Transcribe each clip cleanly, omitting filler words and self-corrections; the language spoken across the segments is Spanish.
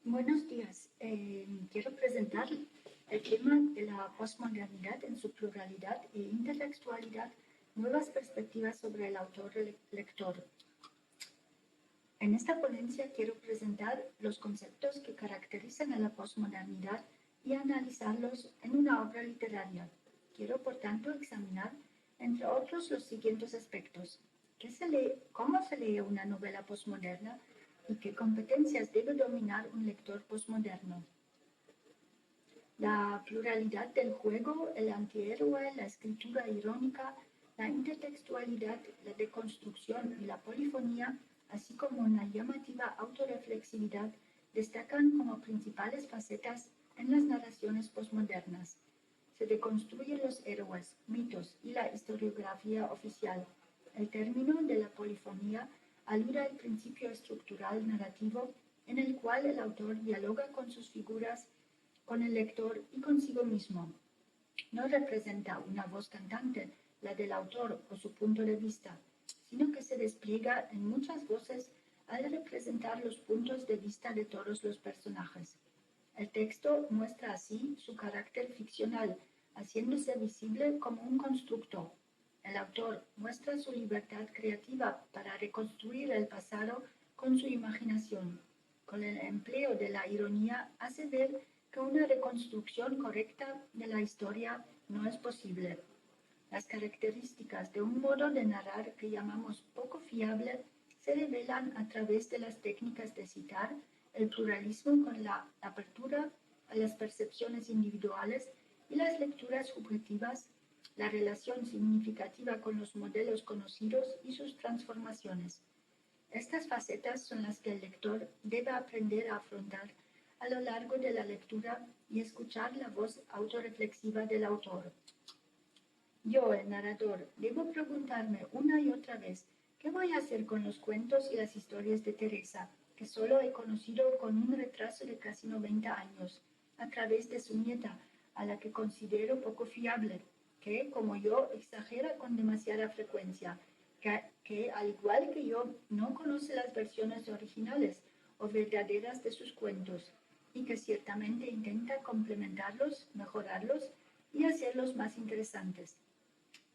Buenos días. Quiero presentar el tema de la posmodernidad en su pluralidad e intertextualidad, nuevas perspectivas sobre el autor-lector. En esta ponencia quiero presentar los conceptos que caracterizan a la posmodernidad y analizarlos en una obra literaria. Quiero, por tanto, examinar, entre otros, los siguientes aspectos. ¿Cómo se lee una novela posmoderna? ¿Y qué competencias debe dominar un lector posmoderno? La pluralidad del juego, el antihéroe, la escritura irónica, la intertextualidad, la deconstrucción y la polifonía, así como una llamativa autorreflexividad, destacan como principales facetas en las narraciones posmodernas. Se deconstruyen los héroes, mitos y la historiografía oficial. El término de la polifonía alude al principio estructural narrativo en el cual el autor dialoga con sus figuras, con el lector y consigo mismo. No representa una voz cantante, la del autor o su punto de vista, sino que se despliega en muchas voces al representar los puntos de vista de todos los personajes. El texto muestra así su carácter ficcional, haciéndose visible como un constructo. El autor muestra su libertad creativa para reconstruir el pasado con su imaginación. Con el empleo de la ironía hace ver que una reconstrucción correcta de la historia no es posible. Las características de un modo de narrar que llamamos poco fiable se revelan a través de las técnicas de citar, el pluralismo con la apertura a las percepciones individuales y las lecturas subjetivas, la relación significativa con los modelos conocidos y sus transformaciones. Estas facetas son las que el lector debe aprender a afrontar a lo largo de la lectura y escuchar la voz autorreflexiva del autor. Yo, el narrador, debo preguntarme una y otra vez, ¿qué voy a hacer con los cuentos y las historias de Teresa, que solo he conocido con un retraso de casi 90 años, a través de su nieta, a la que considero poco fiable, que, como yo, exagera con demasiada frecuencia, que al igual que yo, no conoce las versiones originales o verdaderas de sus cuentos, y que ciertamente intenta complementarlos, mejorarlos y hacerlos más interesantes?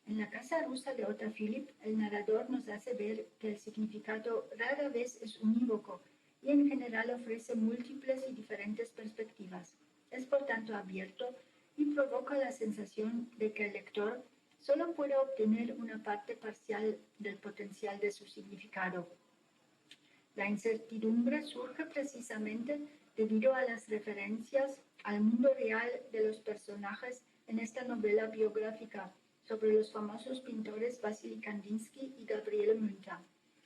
En la casa rusa de Ota Philipp, el narrador nos hace ver que el significado rara vez es unívoco y en general ofrece múltiples y diferentes perspectivas. Es por tanto abierto y provoca la sensación de que el lector solo puede obtener una parte parcial del potencial de su significado. La incertidumbre surge precisamente debido a las referencias al mundo real de los personajes en esta novela biográfica sobre los famosos pintores Vasily Kandinsky y Gabriele Münter.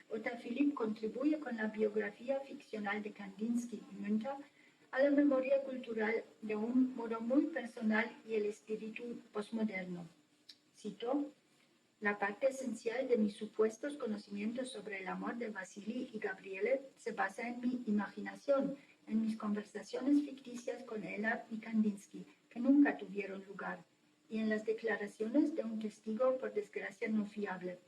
Ota Philipp contribuye con la biografía ficcional de Kandinsky y Münter a la memoria cultural de un modo muy personal y el espíritu postmoderno. Cito: la parte esencial de mis supuestos conocimientos sobre el amor de Vasily y Gabriele se basa en mi imaginación, en mis conversaciones ficticias con ella y Kandinsky, que nunca tuvieron lugar, y en las declaraciones de un testigo por desgracia no fiable.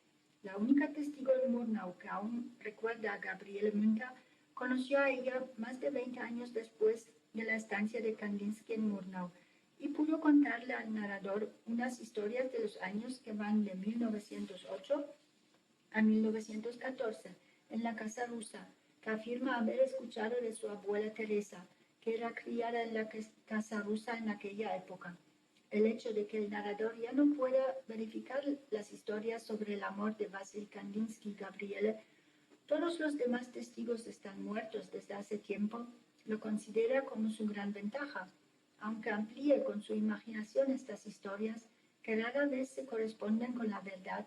La única testigo en Murnau que aún recuerda a Gabriele Münter conoció a ella más de 20 años después de la estancia de Kandinsky en Murnau, y pudo contarle al narrador unas historias de los años que van de 1908 a 1914 en la casa rusa, que afirma haber escuchado de su abuela Teresa, que era criada en la casa rusa en aquella época. El hecho de que el narrador ya no pueda verificar las historias sobre el amor de Vasily Kandinsky y Gabriele, todos los demás testigos están muertos desde hace tiempo, lo considera como su gran ventaja, aunque amplíe con su imaginación estas historias que rara vez se corresponden con la verdad.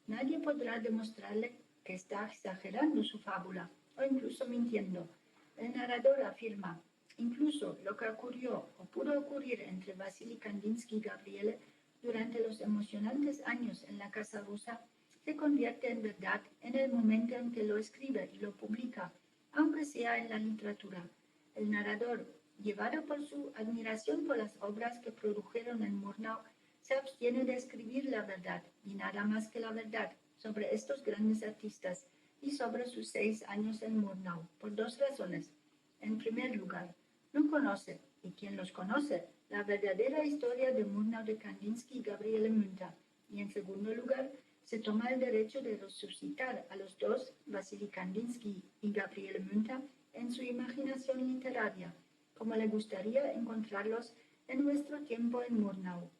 Nadie podrá demostrarle que está exagerando su fábula o incluso mintiendo. El narrador afirma: incluso lo que ocurrió o pudo ocurrir entre Vasily Kandinsky y Gabriele durante los emocionantes años en la casa rusa se convierte en verdad en el momento en que lo escribe y lo publica, aunque sea en la literatura. El narrador, llevado por su admiración por las obras que produjeron en Murnau, se abstiene de escribir la verdad, y nada más que la verdad, sobre estos grandes artistas y sobre sus 6 años en Murnau, por 2 razones. En primer lugar, no conoce, y quien los conoce, la verdadera historia de Murnau de Kandinsky y Gabriele Münter. Y en segundo lugar, se toma el derecho de resucitar a los dos, Vasily Kandinsky y Gabriele Münter, en su imaginación literaria, como le gustaría encontrarlos en nuestro tiempo en Murnau.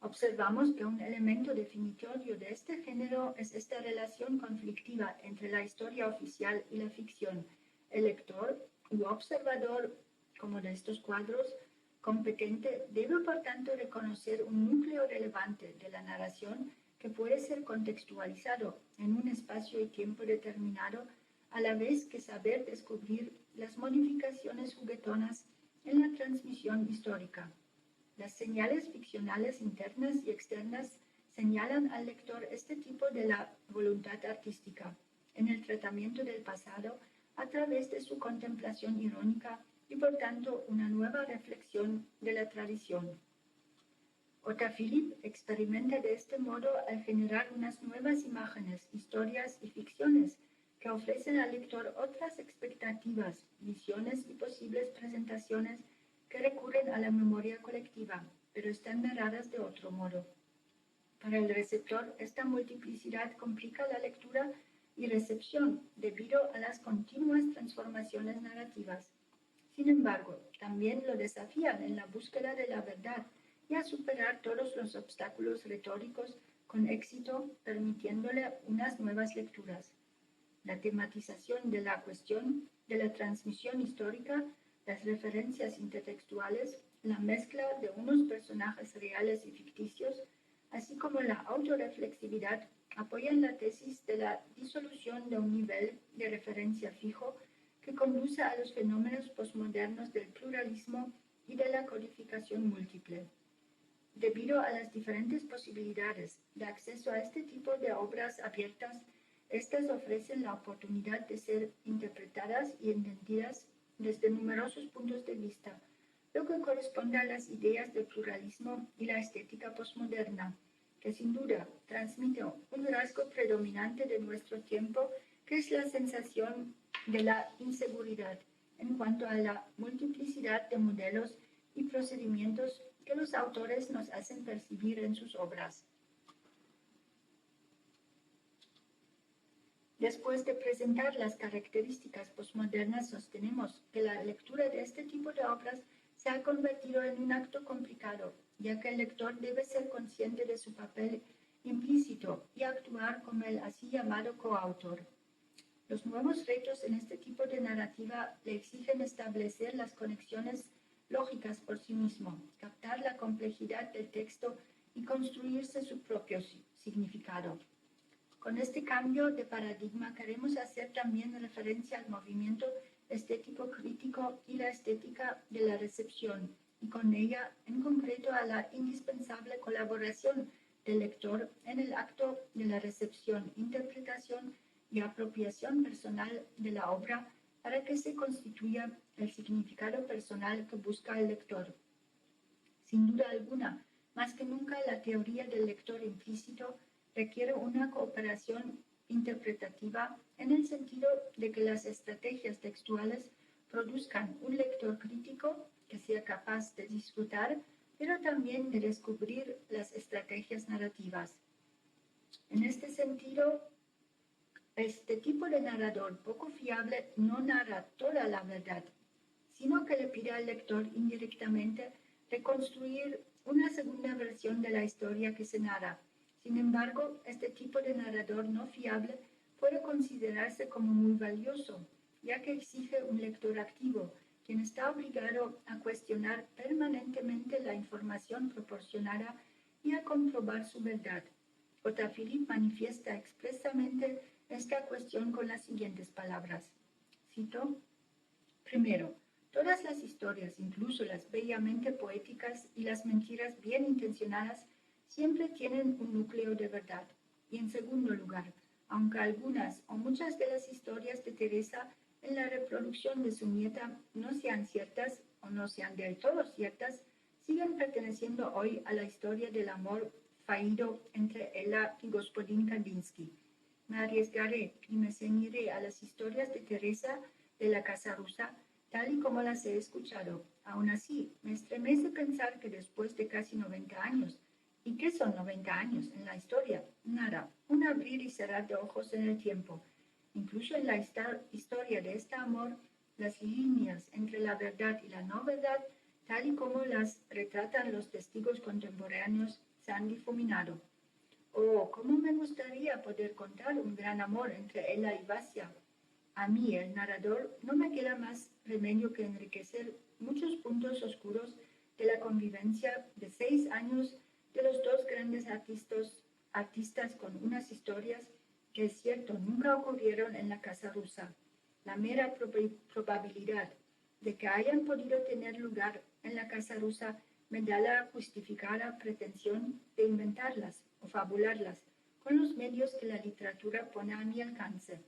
Observamos que un elemento definitorio de este género es esta relación conflictiva entre la historia oficial y la ficción. El lector u observador, como de estos cuadros, competente debe por tanto reconocer un núcleo relevante de la narración que puede ser contextualizado en un espacio y tiempo determinado, a la vez que saber descubrir las modificaciones juguetonas en la transmisión histórica. Las señales ficcionales internas y externas señalan al lector este tipo de la voluntad artística en el tratamiento del pasado a través de su contemplación irónica y por tanto una nueva reflexión de la tradición. Otta Philipp experimenta de este modo al generar unas nuevas imágenes, historias y ficciones que ofrecen al lector otras expectativas, visiones y posibles presentaciones que recurren a la memoria colectiva, pero están narradas de otro modo. Para el receptor, esta multiplicidad complica la lectura y recepción debido a las continuas transformaciones narrativas. Sin embargo, también lo desafían en la búsqueda de la verdad y a superar todos los obstáculos retóricos con éxito, permitiéndole unas nuevas lecturas. La tematización de la cuestión de la transmisión histórica, las referencias intertextuales, la mezcla de unos personajes reales y ficticios, así como la autorreflexividad, apoyan la tesis de la disolución de un nivel de referencia fijo que conduce a los fenómenos posmodernos del pluralismo y de la codificación múltiple. Debido a las diferentes posibilidades de acceso a este tipo de obras abiertas, estas ofrecen la oportunidad de ser interpretadas y entendidas desde numerosos puntos de vista, lo que corresponde a las ideas del pluralismo y la estética posmoderna, que sin duda transmite un rasgo predominante de nuestro tiempo, que es la sensación de la inseguridad en cuanto a la multiplicidad de modelos y procedimientos que los autores nos hacen percibir en sus obras. Después de presentar las características posmodernas, sostenemos que la lectura de este tipo de obras se ha convertido en un acto complicado, ya que el lector debe ser consciente de su papel implícito y actuar como el así llamado coautor. Los nuevos retos en este tipo de narrativa le exigen establecer las conexiones lógicas por sí mismo, captar la complejidad del texto y construirse su propio significado. Con este cambio de paradigma queremos hacer también referencia al movimiento estético crítico y la estética de la recepción, y con ella en concreto a la indispensable colaboración del lector en el acto de la recepción, interpretación y apropiación personal de la obra para que se constituya el significado personal que busca el lector. Sin duda alguna, más que nunca la teoría del lector implícito requiere una cooperación interpretativa en el sentido de que las estrategias textuales produzcan un lector crítico que sea capaz de disfrutar, pero también de descubrir las estrategias narrativas. En este sentido, este tipo de narrador poco fiable no narra toda la verdad, sino que le pide al lector indirectamente reconstruir una segunda versión de la historia que se narra. Sin embargo, este tipo de narrador no fiable puede considerarse como muy valioso, ya que exige un lector activo, quien está obligado a cuestionar permanentemente la información proporcionada y a comprobar su verdad. Otta Philipp manifiesta expresamente esta cuestión con las siguientes palabras. Cito: primero, todas las historias, incluso las bellamente poéticas y las mentiras bien intencionadas, siempre tienen un núcleo de verdad. Y en segundo lugar, aunque algunas o muchas de las historias de Teresa en la reproducción de su nieta no sean ciertas o no sean del todo ciertas, siguen perteneciendo hoy a la historia del amor fallido entre ella y Gospodin Kandinsky. Me arriesgaré y me ceñiré a las historias de Teresa de la Casa Rusa, tal y como las he escuchado. Aún así, me estremece pensar que después de casi 90 años, ¿y qué son 90 años en la historia? Nada, un abrir y cerrar de ojos en el tiempo. Incluso en la historia de este amor, las líneas entre la verdad y la no verdad, tal y como las retratan los testigos contemporáneos, se han difuminado. Oh, cómo me gustaría poder contar un gran amor entre Ella y Vasya. A mí, el narrador, no me queda más remedio que enriquecer muchos puntos oscuros de la convivencia de 6 años de los dos grandes artistas con unas historias que, es cierto, nunca ocurrieron en la Casa Rusa. La mera probabilidad de que hayan podido tener lugar en la Casa Rusa me da la justificada pretensión de inventarlas o fabularlas con los medios que la literatura pone a mi alcance.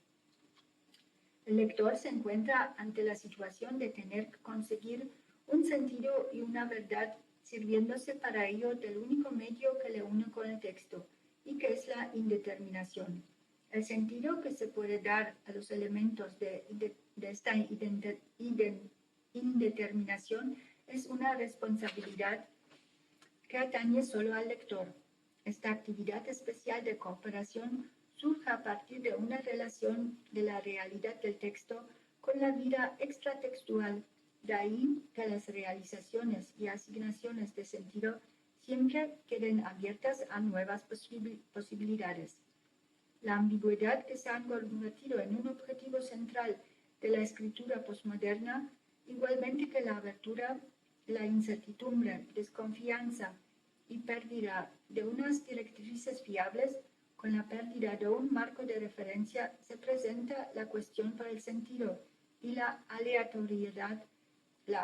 El lector se encuentra ante la situación de tener que conseguir un sentido y una verdad sirviéndose para ello del único medio que le une con el texto y que es la indeterminación. El sentido que se puede dar a los elementos de esta indeterminación es una responsabilidad que atañe solo al lector. Esta actividad especial de cooperación surge a partir de una relación de la realidad del texto con la vida extratextual. De ahí que las realizaciones y asignaciones de sentido siempre queden abiertas a nuevas posibilidades. La ambigüedad que se ha convertido en un objetivo central de la escritura postmoderna, igualmente que la abertura, la incertidumbre, desconfianza y pérdida de unas directrices fiables, con la pérdida de un marco de referencia se presenta la cuestión por el sentido y la aleatoriedad, la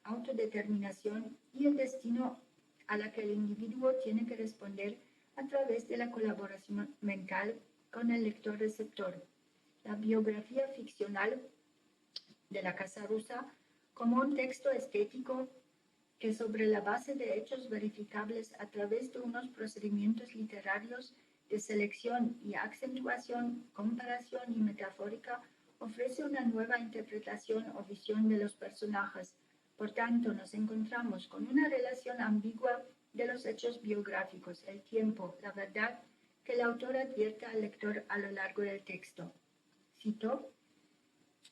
autodeterminación y el destino a la que el individuo tiene que responder a través de la colaboración mental con el lector-receptor. La biografía ficcional de la Casa Rusa como un texto estético que sobre la base de hechos verificables a través de unos procedimientos literarios de selección y acentuación, comparación y metafórica, ofrece una nueva interpretación o visión de los personajes. Por tanto, nos encontramos con una relación ambigua de los hechos biográficos, el tiempo, la verdad, que el autor advierte al lector a lo largo del texto. Cito: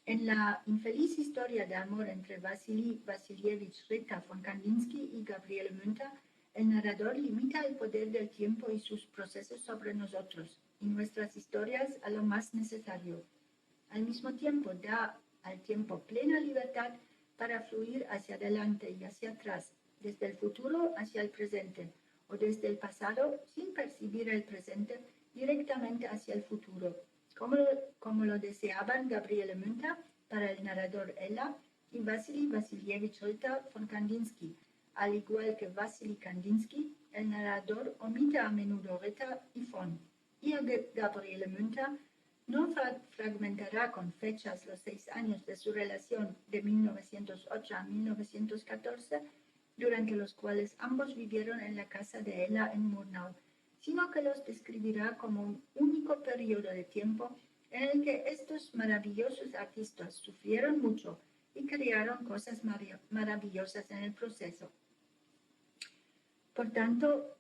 en la infeliz historia de amor entre Vasily Vasilievich Rita von Kandinsky y Gabriele Münter, el narrador limita el poder del tiempo y sus procesos sobre nosotros y nuestras historias a lo más necesario. Al mismo tiempo, da al tiempo plena libertad para fluir hacia adelante y hacia atrás, desde el futuro hacia el presente, o desde el pasado, sin percibir el presente, directamente hacia el futuro, como lo deseaban Gabriele Münter para el narrador Ella y Vasily Vasilievich Rita von Kandinsky. Al igual que Vasily Kandinsky, el narrador omite a menudo Rita y von, y Gabriele Münter no fragmentará con fechas los 6 años de su relación de 1908 a 1914, durante los cuales ambos vivieron en la casa de Ella en Murnau, sino que los describirá como un único periodo de tiempo en el que estos maravillosos artistas sufrieron mucho y crearon cosas maravillosas en el proceso. Por tanto,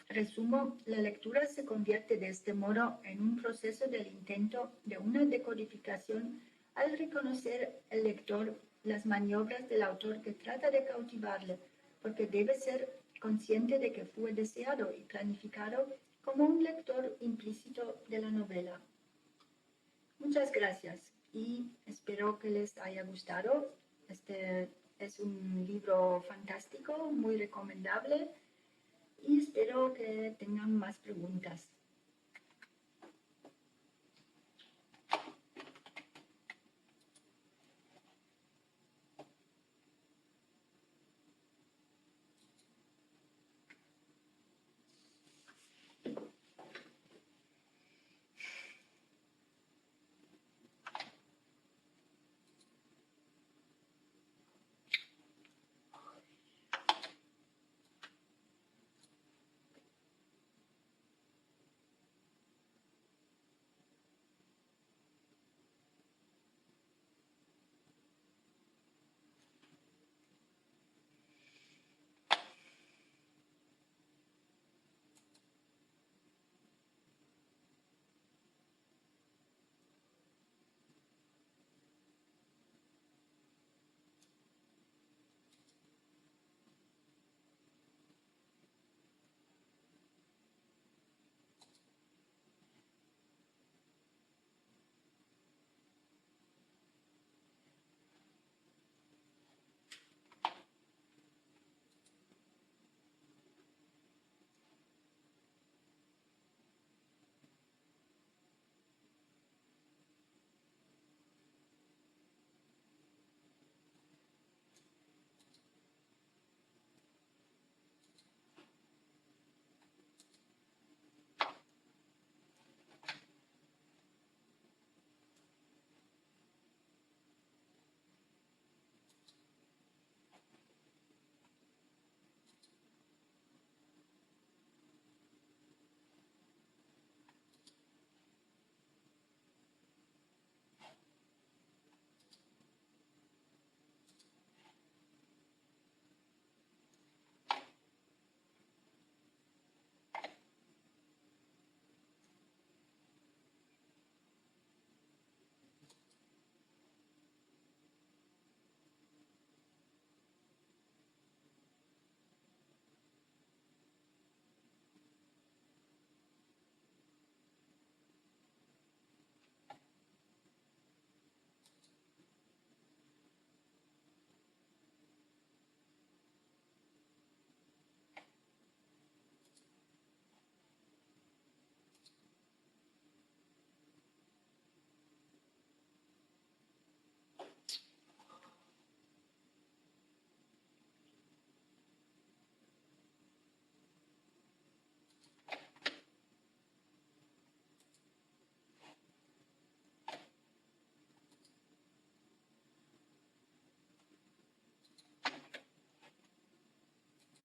resumo, la lectura se convierte de este modo en un proceso del intento de una decodificación al reconocer el lector las maniobras del autor que trata de cautivarle, porque debe ser consciente de que fue deseado y planificado como un lector implícito de la novela. Muchas gracias y espero que les haya gustado. Este es un libro fantástico, muy recomendable, y espero que tengan más preguntas.